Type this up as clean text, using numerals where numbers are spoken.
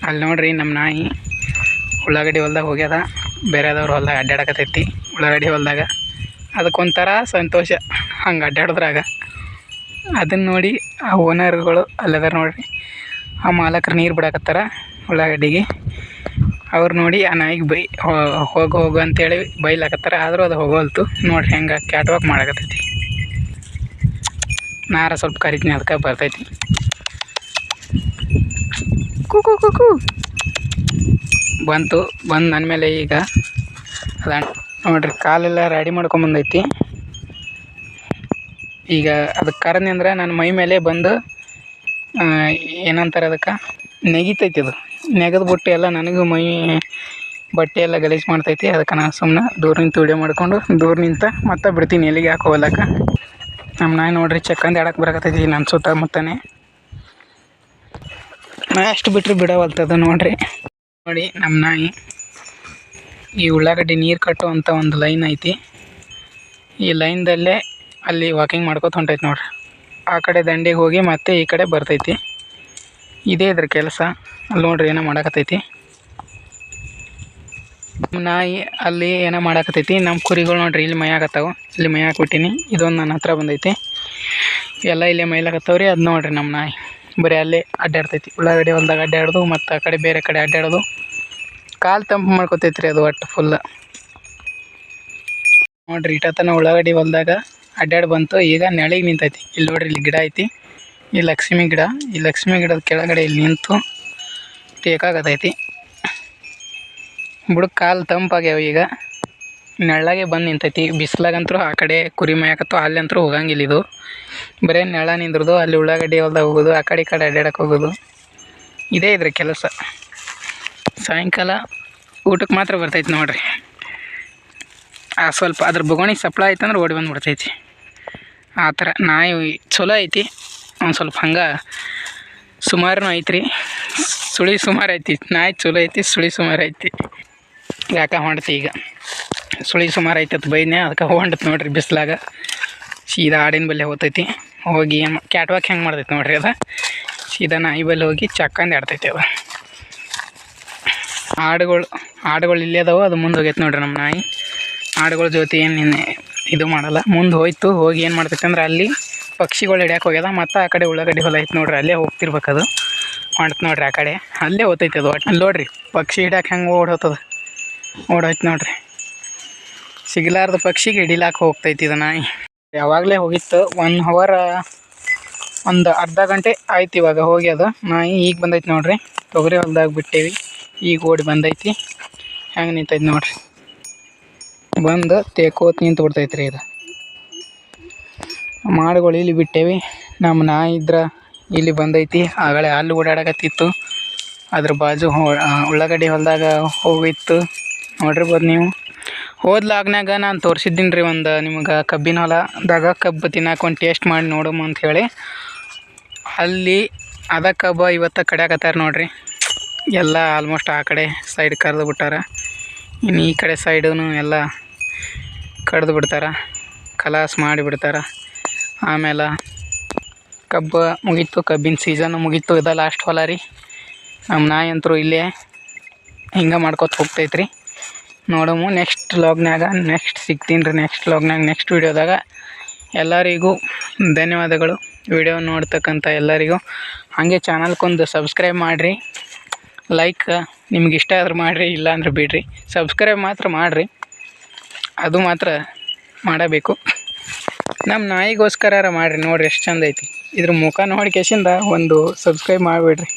ಅಲ್ಲಿ ನೋಡ್ರಿ ನಮ್ಮ ನಾಯಿ ಉಳ್ಳಾಗಡ್ಡಿ ಹೊಲ್ದಾಗ ಹೋಗ್ಯದ. ಬೇರೆದವ್ರ ಹೊಲ್ದಾಗ ಅಡ್ಡಾಡಕತ್ತೈತಿ ಉಳ್ಳಾಗಡ್ಡಿ ಹೊಲ್ದಾಗ. ಅದಕ್ಕೊಂಥರ ಸಂತೋಷ ಹಂಗೆ ಅಡ್ಡಾಡೋದ್ರಾಗ. ಅದನ್ನು ನೋಡಿ ಆ ಓನರ್ಗಳು ಅಲ್ಲದಾರ ನೋಡ್ರಿ, ಆ ಮಾಲಕರು ನೀರು ಬಿಡಾಕತ್ತಾರ ಉಳ್ಳಾಗಡ್ಡಿಗೆ. ಅವ್ರು ನೋಡಿ ಆ ನಾಯಿಗೆ ಹೋಗು ಅಂತೇಳಿ ಬೈಲಾಕತ್ತಾರ. ಆದರೂ ಅದು ಹೋಗೋಲ್ತು ನೋಡ್ರಿ ಹೆಂಗೆ ಕ್ಯಾಟ್ ವಾಕ್ ಮಾಡಕತ್ತೈತಿ. ನಾರ ಸ್ವಲ್ಪ ಕರಿತೀನಿ ಅದಕ್ಕೆ ಬರ್ತೈತಿ. ಕೂಕು ಕೂಕು ಬಂದು ನನ್ನ ಮೇಲೆ ಈಗ ಅದ ನೋಡ್ರಿ ಕಾಲೆಲ್ಲ ರೆಡಿ ಮಾಡ್ಕೊಂಬಂದೈತಿ. ಈಗ ಅದಕ್ಕೆ ಕರದ್ನಿ ಅಂದ್ರೆ ನನ್ನ ಮೈ ಮೇಲೆ ಬಂದು ಏನಂತಾರೆ ಅದಕ್ಕೆ ನೆಗಿತೈತಿ. ಅದು ನೆಗೆದ್ಬಿಟ್ಟು ಎಲ್ಲ ನನಗೂ ಮೈ ಬಟ್ಟೆ ಎಲ್ಲ ಗಲೀಜು ಮಾಡ್ತೈತಿ. ಅದಕ್ಕೆ ನಾನು ಸುಮ್ಮನೆ ದೂರ ನಿಂತು ವಿಡಿಯೋ ಮಾಡಿಕೊಂಡು ದೂರ ನಿಂತ ಮತ್ತೆ ಬಿಡ್ತೀನಿ ಎಲ್ಲಿಗೆ ಹಾಕೋಲ್ಲಕ್ಕ. ನಮ್ಮ ನಾಯಿ ನೋಡ್ರಿ ಚಕ್ಕಂದು ಆಡಕ್ಕೆ ಬರಕತ್ತೈತಿ ನನ್ನ ಸುತ್ತಮುತ್ತನೇ. ನಾ ಎಷ್ಟು ಬಿಟ್ಟರೆ ಬಿಡವಲ್ತದ ನೋಡ್ರಿ. ನೋಡಿ ನಮ್ಮ ನಾಯಿ ಈ ಉಳ್ಳಾಗಡ್ಡಿ ನೀರು ಕಟ್ಟುವಂಥ ಒಂದು ಲೈನ್ ಐತಿ. ಈ ಲೈನ್ದಲ್ಲೇ ಅಲ್ಲಿ ವಾಕಿಂಗ್ ಮಾಡ್ಕೊತ ಹೊಂಟೈತಿ ನೋಡ್ರಿ. ಆ ಕಡೆ ದಂಡಿಗೆ ಹೋಗಿ ಮತ್ತೆ ಈ ಕಡೆ ಬರ್ತೈತಿ. ಇದೇ ಇದ್ರ ಕೆಲಸ. ಅಲ್ಲಿ ನೋಡ್ರಿ ಏನೋ ಮಾಡಕತ್ತೈತಿ ನಾಯಿ. ಅಲ್ಲಿ ಏನೋ ಮಾಡಕತ್ತೈತಿ. ನಮ್ಮ ಕುರಿಗಳು ನೋಡ್ರಿ ಇಲ್ಲಿ ಮೈಯಾಗತ್ತಾವ. ಇಲ್ಲಿ ಮೈಯಾಕ್ಬಿಟ್ಟಿನಿ. ಇದೊಂದು ನನ್ನ ಹತ್ರ ಬಂದೈತಿ. ಎಲ್ಲ ಇಲ್ಲೇ ಮೈಲಾಗತ್ತವ್ರಿ. ಅದು ನೋಡ್ರಿ ನಮ್ಮ ನಾಯಿ ಬರೀ ಅಲ್ಲೇ ಅಡ್ಡಾಡ್ತೈತಿ. ಉಳ್ಳಾಗಡ್ಡಿ ಹೊಲ್ದಾಗ ಅಡ್ಡಾಡೋದು ಮತ್ತು ಆ ಕಡೆ ಬೇರೆ ಕಡೆ ಅಡ್ಡಾಡೋದು. ಕಾಲು ತಂಪು ಮಾಡ್ಕೊತೈತ್ರಿ ಅದು ಒಟ್ಟು ಫುಲ್. ನೋಡ್ರಿ ಇಟ್ಟತನ ಉಳ್ಳಾಗಡ್ಡಿ ಹೊಲ್ದಾಗ ಅಡ್ಡಾಡಿ ಬಂತು. ಈಗ ನೆಳಿಗೆ ನಿಂತೈತಿ. ಇಲ್ಲಿ ನೋಡ್ರಿ ಇಲ್ಲಿ ಗಿಡ ಐತಿ. ಈ ಲಕ್ಷ್ಮಿ ಗಿಡ. ಈ ಲಕ್ಷ್ಮಿ ಗಿಡದ ಕೆಳಗಡೆ ಇಲ್ಲಿ ನಿಂತು ತೇಕಾಗತೈತಿ. ಬುಡಕ್ಕೆ ಕಾಲು ತಂಪಾಗ್ಯಾವ. ಈಗ ನೆಳ್ಳಾಗೆ ಬಂದು ನಿಂತೈತಿ. ಬಿಸ್ಲಾಗಂತೂ ಆ ಕಡೆ ಕುರಿ ಮೇಯಕತ್ತು ಅಲ್ಲಿ ಅಂತೂ ಹೋಗಂಗಿಲ್ಲ. ಇದು ಬರೀ ನೆಳ ನಿಂದ್ರದು. ಅಲ್ಲಿ ಉಳ್ಳಾಗಡ್ಡಿ ಹೊಲ್ದಾಗ ಹೋಗೋದು, ಆ ಕಡೆ ಈ ಕಡೆ ಅಡ್ಡಾಡಕ್ಕೆ ಹೋಗೋದು. ಇದೇ ಇದ್ರ ಕೆಲಸ. ಸಾಯಂಕಾಲ ಊಟಕ್ಕೆ ಮಾತ್ರ ಬರ್ತೈತಿ ನೋಡ್ರಿ. ಸ್ವಲ್ಪ ಅದ್ರ ಬೊಗಣಿ ಸಪ್ಳ ಆಯ್ತಂದ್ರೆ ಓಡಿ ಬಂದುಬಿಡ್ತೈತಿ. ಆ ಥರ ನಾಯಿ ಚಲೋ ಐತಿ. ಒಂದು ಸ್ವಲ್ಪ ಹಂಗೆ ಸುಮಾರು ಐತ್ರಿ. ಸುಳಿ ಸುಮಾರು ಐತಿ. ನಾಯಿ ಚಲೋ ಐತಿ, ಸುಳಿ ಸುಮಾರು ಐತಿ. ಯಾಕೆ ಹೊಂಡ್ತಿ ಈಗ ಸುಳಿ ಸುಮಾರು ಐತಿ ಅಂತ ಬೈದ್ನೆ. ಅದಕ್ಕೆ ಹೊಂಡತ್ ನೋಡ್ರಿ ಬಿಸ್ಲಾಗ. ಸೀದಾ ಆಡಿನ ಬಲ್ಲಿ ಹೋಗ್ತೈತಿ. ಹೋಗಿ ಏನು ಕ್ಯಾಟ್ ವಾಕ್ ಹೆಂಗೆ ಮಾಡ್ತೈತಿ ನೋಡ್ರಿ. ಅದು ಸೀದಾ ನಾಯಿ ಬಲ್ಲಿ ಹೋಗಿ ಚಕ್ಕಂದು ಆಡ್ತೈತಿ. ಅದು ಆಡುಗಳು ಇಲ್ಲೇ ಅದಾವೆ. ಅದು ಮುಂದೆ ಹೋಗೈತೆ ನೋಡ್ರಿ ನಮ್ಮ ನಾಯಿ. ಆಡುಗಳ ಜೊತೆ ಏನು ಇದು ಮಾಡಲ್ಲ. ಮುಂದೆ ಹೋಯ್ತು. ಹೋಗಿ ಏನು ಮಾಡ್ತೈತೆ ಅಂದ್ರೆ ಅಲ್ಲಿ ಪಕ್ಷಿಗಳು ಹಿಡ್ಯಾಕೆ ಹೋಗ್ಯದ. ಮತ್ತು ಆ ಕಡೆ ಉಳ್ಳಾಗಡ್ಡಿ ಹೊಲ ಐತೆ ನೋಡ್ರಿ. ಅಲ್ಲೇ ಹೋಗ್ತಿರ್ಬೇಕದು. ಹೊಂಟು ನೋಡ್ರಿ ಆ ಕಡೆ ಅಲ್ಲೇ ಹೋಗ್ತೈತೆ ಅದು. ಅಲ್ಲಿ ನೋಡ್ರಿ ಪಕ್ಷಿ ಹಿಡ್ಯಾಕೆ ಹೆಂಗೆ ಓಡೋತದ. ಓಡೋಯ್ತು ನೋಡ್ರಿ. ಸಿಗಲಾರ್ದ ಪಕ್ಷಿಗೆ ಹಿಡಿಲಾಕೆ ಹೋಗ್ತೈತಿ ಇದು ನಾಯಿ. ಯಾವಾಗಲೇ ಹೋಗಿತ್ತು. 1 ಅವರ್ ಒಂದು ಅರ್ಧ ಗಂಟೆ ಆಯ್ತು ಇವಾಗ ಹೋಗಿ. ಅದು ನಾಯಿ ಈಗ ಬಂದೈತಿ ನೋಡ್ರಿ. ತೊಗರಿ ಹೊಲ್ದಾಗ ಬಿಟ್ಟೇವಿ. ಈಗ ಓಡಿ ಬಂದೈತಿ. ಹೆಂಗೆ ನಿಂತೈತಿ ನೋಡ್ರಿ. ಬಂದು ತೇಕೋತ್ ನಿಂತು ಬಿಡ್ತೈತ್ರಿ ಇದು. ಮಾಡುಗಳು ಇಲ್ಲಿ ಬಿಟ್ಟೇವಿ. ನಮ್ಮ ನಾಯಿ ಇದ್ರೆ ಇಲ್ಲಿ ಬಂದೈತಿ. ಆಗಲೇ ಅಲ್ಲಿ ಓಡಾಡಕತ್ತಿತ್ತು. ಅದ್ರ ಬಾಜು ಉಳ್ಳಾಗಡ್ಡಿ ಹೊಲ್ದಾಗ ಹೋಗಿತ್ತು ನೋಡಿರ್ಬೋದು ನೀವು. ಹೋದ್ಲಾಗ್ನಾಗ ನಾನು ತೋರಿಸಿದ್ದೀನಿ ರೀ ಒಂದು ನಿಮ್ಗೆ ಕಬ್ಬಿನ ಹೊಲದಾಗ ಕಬ್ಬು ತಿನ್ನಾಕ ಒಂದು ಟೇಸ್ಟ್ ಮಾಡಿ ನೋಡಮ್ಮ ಅಂಥೇಳಿ. ಅಲ್ಲಿ ಅದ ಕಬ್ಬು ಇವತ್ತು ಕಡ್ಯಾಕತ್ತಾರ ನೋಡ್ರಿ. ಎಲ್ಲ ಆಲ್ಮೋಸ್ಟ್ ಆ ಕಡೆ ಸೈಡ್ ಕರೆದು ಬಿಟ್ಟಾರ. ಇನ್ನು ಈ ಕಡೆ ಸೈಡೂ ಎಲ್ಲ ಕಡ್ದು ಬಿಡ್ತಾರೆ. ಕಲಾಸ್ ಮಾಡಿಬಿಡ್ತಾರೆ. ಆಮೇಲೆ ಕಬ್ಬು ಮುಗೀತು. ಕಬ್ಬಿನ ಸೀಸನ್ನು ಮುಗೀತು. ಇದು ಲಾಸ್ಟ್ ಹೊಲ ರೀ. ನಮ್ಮ ನಾಯಿ ಅಂತರೂ ಇಲ್ಲೇ ಹಿಂಗೆ ಮಾಡ್ಕೊತ ಹೋಗ್ತೈತ್ರಿ. ನೋಡಮು ನೆಕ್ಸ್ಟ್ ವ್ಲಾಗ್ನಾಗ. ನೆಕ್ಸ್ಟ್ ಸಿಗ್ತೀನಿ ರೀ ನೆಕ್ಸ್ಟ್ ವ್ಲಾಗ್ನಾಗ, ನೆಕ್ಸ್ಟ್ ವೀಡಿಯೋದಾಗ. ಎಲ್ಲರಿಗೂ ಧನ್ಯವಾದಗಳು. ವಿಡಿಯೋ ನೋಡ್ತಕ್ಕಂಥ ಎಲ್ಲರಿಗೂ. ಹಾಗೆ ಚಾನಲ್ಗೊಂದು ಸಬ್ಸ್ಕ್ರೈಬ್ ಮಾಡಿರಿ. ಲೈಕ್ ನಿಮ್ಗೆ ಇಷ್ಟ ಆದ್ರೆ ಮಾಡಿರಿ, ಇಲ್ಲಾಂದ್ರೆ ಬಿಡಿರಿ. ಸಬ್ಸ್ಕ್ರೈಬ್ ಮಾತ್ರ ಮಾಡಿರಿ, ಅದು ಮಾತ್ರ ಮಾಡಬೇಕು. ನಮ್ಮ ನಾಯಿಗೋಸ್ಕರ ಮಾಡಿರಿ. ನೋಡಿರಿ ಎಷ್ಟು ಚಂದ ಐತಿ. ಇದ್ರ ಮುಖ ನೋಡಿ ಕೇಸಿಂದ ಒಂದು ಸಬ್ಸ್ಕ್ರೈಬ್ ಮಾಡಿಬಿಡ್ರಿ.